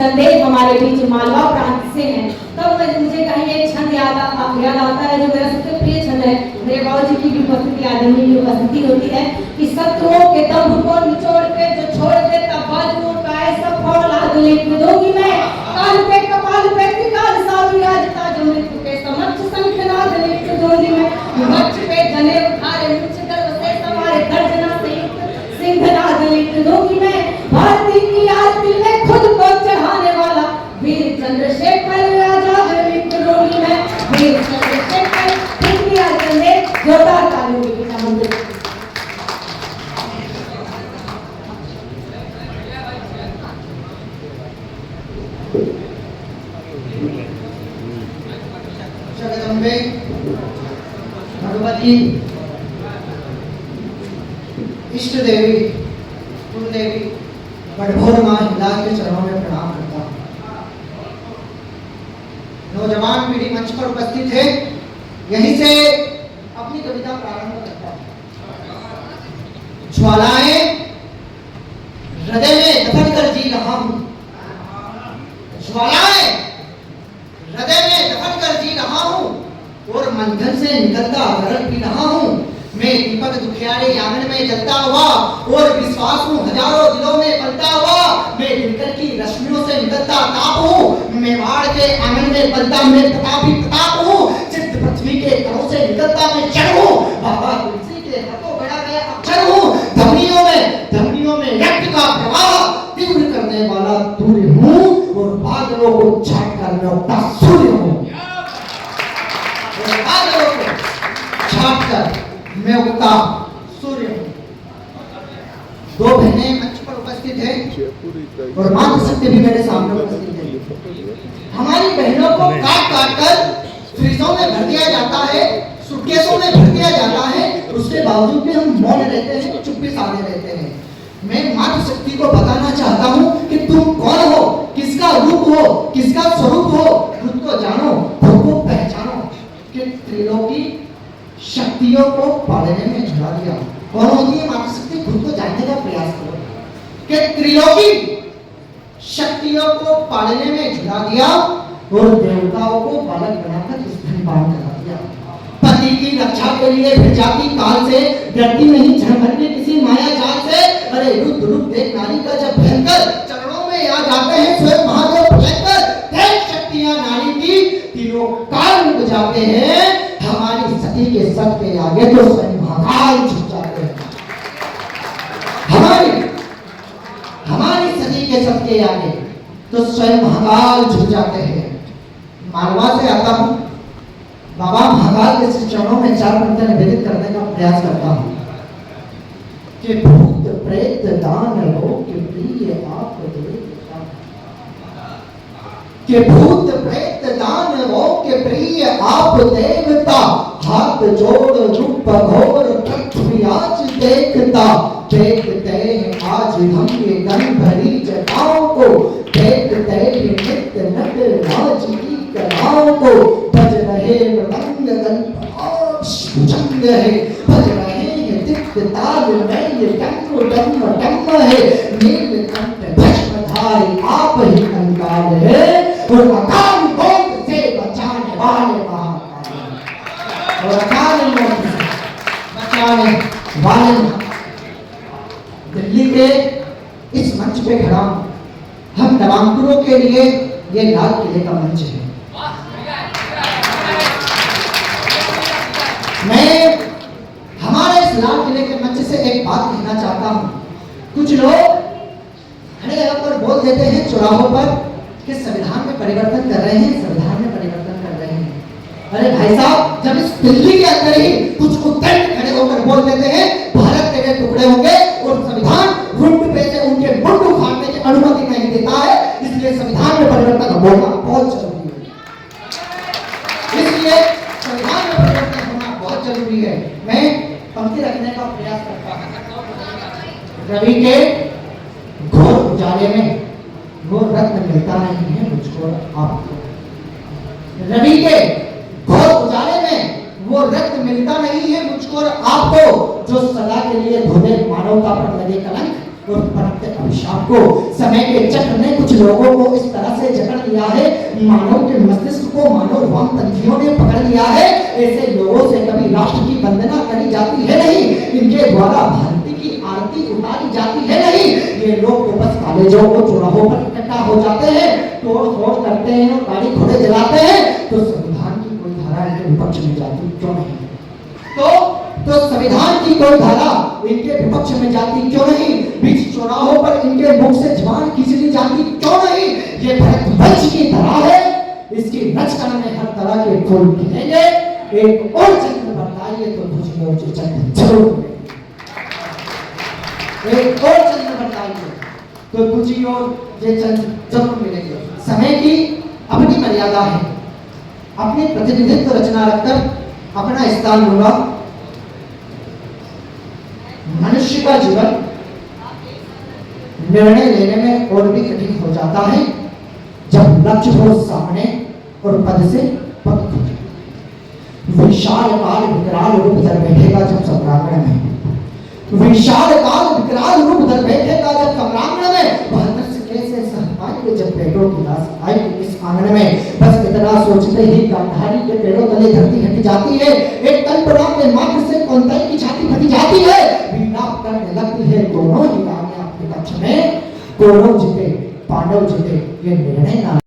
संदेश हमारे बीच मालवा प्रांत से हैं। तब मुझे कहीं एक छंद याद आता है जो मेरा सबसे प्रिय छंद है। मेरे बाबूजी की भी उपस्थिति आदमी की उपस्थिति होती है कि शत्रुओं के दंभ को निचोड़ के जो छोड़ दे तब बाजुओं का ऐसा फौलाद लिख दूंगी मैं। काल पे कपाल पे विकाल सा विराजता जो मृत्यु के समक्ष शंखनाद लिख दूंगी मैं। वक्ष पे जने उठाए मुझ गर्व से सवारे गर्जना से सिंहनाद लिख दूंगी मैं। भारती की आरती में खुद को चढ़ाने वाला वीर चंद्रशेखर आजाद लिख दूंगी मैं। वीर चंद्रशेखर पृथ्वी आजाद ने जोरदार तालियों की तारीफ। जगदम्बे भगवती इष्ट देवी कुल देवी बड़भोर मां हिला के चरणों में प्रणाम करता हूं। नौजवान पीढ़ी मंच पर उपस्थित है, यहीं से अपनी कविता प्रारंभ करता हूं। ज्वालाएं हृदय में दफन कर जी रहा हूं। ज्वालाएं हृदय में दफन कर जी रहा हूं और मंथन से निकलता गरल पी रहा हूं। मैं दीपक दुखियारे आंगन में जलता हुआ और विश्वास हूँ हजारों दिलों में पलता हुआ। मैं दिनकर की रश्मियों से निकलता ताप हूँ। मेवाड़ के आंगन में पलता मैं प्रतापी प्रताप हूँ। सिद्ध पृथ्वी के करों से निकलता मैं जड़ हूँ। बाबा तुलसी के हाथों गढ़ा गया अक्षर हूँ। धमनियों में रक्त का प्रवाह तीव्र करने वाला सूर्य हूँ और बादलों को छाट कर मैं उगता सूर्य हूँ। बादलों को छाट कर मैं उगता सूर्य हूं। दो बहनें मंच पर उपस्थित हैं और मातृ शक्ति भी मेरे सामने उपस्थित है। हमारी बहनों को काट काट कर फ्रीजों में भर दिया जाता है, सूटकेसों में भर दिया जाता है, उसके बावजूद भी हम मौन रहते हैं, चुप्पी साधे रहते हैं। मैं मातृ शक्ति को बताना चाहता हूं कि तुम कौन हो, किसका रूप हो, किसका स्वरूप हो, खुद को जानो, खुद को पहचानो। कि त्रिलोकी शक्तियों को पालने में झुला दिया। कौन होती है मातृ शक्ति, खुद को जानने का प्रयास करो। कि त्रिलोकी शक्तियों को पालने में झुला दिया और देवताओं को बालक बनाकर स्तनपान करा दिया। पति की रक्षा के लिए जाति काल से डरती नहीं, झंझट में किसी माया जाल से। अरे रुद्र रूप देख नारी का जब भयंकर, चरणों में आ जाते हैं स्वयं महादेव भयंकर। देख शक्तियां नारी की तीनों काल रुक जाते हैं। हमारी सती के सत के आगे तो स्वयं महाकाल झुक जाते हैं। हमारी सती के सत के आगे तो स्वयं महाकाल झुक जाते हैं। मालवा से आता हूं, बाबा महाकाल के चरणों में 4 पंक्तियां निवेदित करने का प्रयास करता हूं। कि भूत प्रेत दानवों के प्रिय आप देवता, कि भूत प्रेत दानवों के प्रिय आप देवता। हाथ जोड़ रूप घोर पृथ्वी आज देखता। देखते हैं आज हम ये गण भरी जटाओं को, देखते हैं नित्य नट राज की कलाओं को। बज रहे मृदंग भुजंग है, बज रहे हैं दिव्य ताल में ये डम डम डम है। नीलकंठ भस्मधारी आप ही कंकाल है और अकाल मौत से बचाने वाले महाकाल, और अकाल मौत से बचाने वाले। दिल्ली के इस मंच पे खड़ा हूं। हम नवांकुरों के लिए ये लाल किले का मंच है। मैं हमारे इस लाल किले के मंच से एक बात कहना चाहता हूं। कुछ लोग खड़े होकर बोल देते हैं चौराहों पर कि संविधान में परिवर्तन कर रहे हैं, संविधान में परिवर्तन कर रहे हैं। अरे भाई साहब, जब इस दिल्ली के अंदर ही कुछ उद्दंड खड़े होकर बोल देते हैं भारत तेरे टुकड़े होंगे और संविधान रुंड पे से उनके मुंड उखाड़ने की अनुमति नहीं देता है, इसलिए संविधान में परिवर्तन होना बहुत जरूरी है। इसलिए संविधान में परिवर्तन होना बहुत जरूरी है। मैं पंक्ति रखने का प्रयास करता हूं। रवि के घोर उजाले में वो रत्न मिलता नहीं है मुझको आपको। रवि के घोर उजाले में वो रत्न मिलता नहीं है मुझको और आपको। जो सदा के लिए धोने मानवता पर लगे कलंक और पनपते अभिशाप को। समय के चक्र ने कुछ लोगों को इस तरह से जकड़ लिया है, मानव के मस्तिष्क को मानव वामपंथियों ने पकड़ लिया है। ऐसे लोगों से कभी राष्ट्र की वंदना करी जाती है नहीं, इनके द्वारा भारती की आरती उतारी जाती है नहीं। ये लोग तो बस कॉलेजों और चौराहों पर इकट्ठा हो जाते हैं, तोड़ फोड़ करते हैं और गाड़ी घोड़े जलाते हैं। तो संविधान की कोई धारा इनके विपक्ष में जाती क्यों नहीं? तो संविधान की कोई धारा इनके विपक्ष में जाती क्यों नहीं? बीच चौराहों पर इनके मुख से जबान खींच ली जाती क्यों नहीं? ये भरतवंश की तरह है, इसकी रचना में हर तरह के फूल खिलेंगे। एक और चंद्र बरसाइए तो दूसरी ओर से चंद्र जरूर मिलेंगे। एक और चंद्र बरसाइए तो दूसरी ओर ये चंद्र जरूर मिलेंगे। समय की अपनी मर्यादा है, अपनी प्रतिनिधित्व रचना रखकर अपना स्थान लूंगा। मनुष्य का जीवन निर्णय लेने में और भी कठिन हो जाता है जब लक्ष्य हो सामने और पद से पद खुले। विशाल काल विकराल रूप धर बैठेगा जब सम्रांगण में, विशाल काल विकराल रूप धर बैठेगा जब सम्रांगण में। बहत्तर से कैसे सह पाएंगे जब पेटों की लाश आएगी इस आंगन में। बस इतना सोचते ही गांधारी के पेड़ों तले धरती हट जाती है। एक कल्पना के मात्र से कौंतेय की छाती फटी जाती है। विलाप करने लगती है दोनों ही रानियां अपने पक्ष में। कौरव जीते पांडव जीते ये निर्णय ना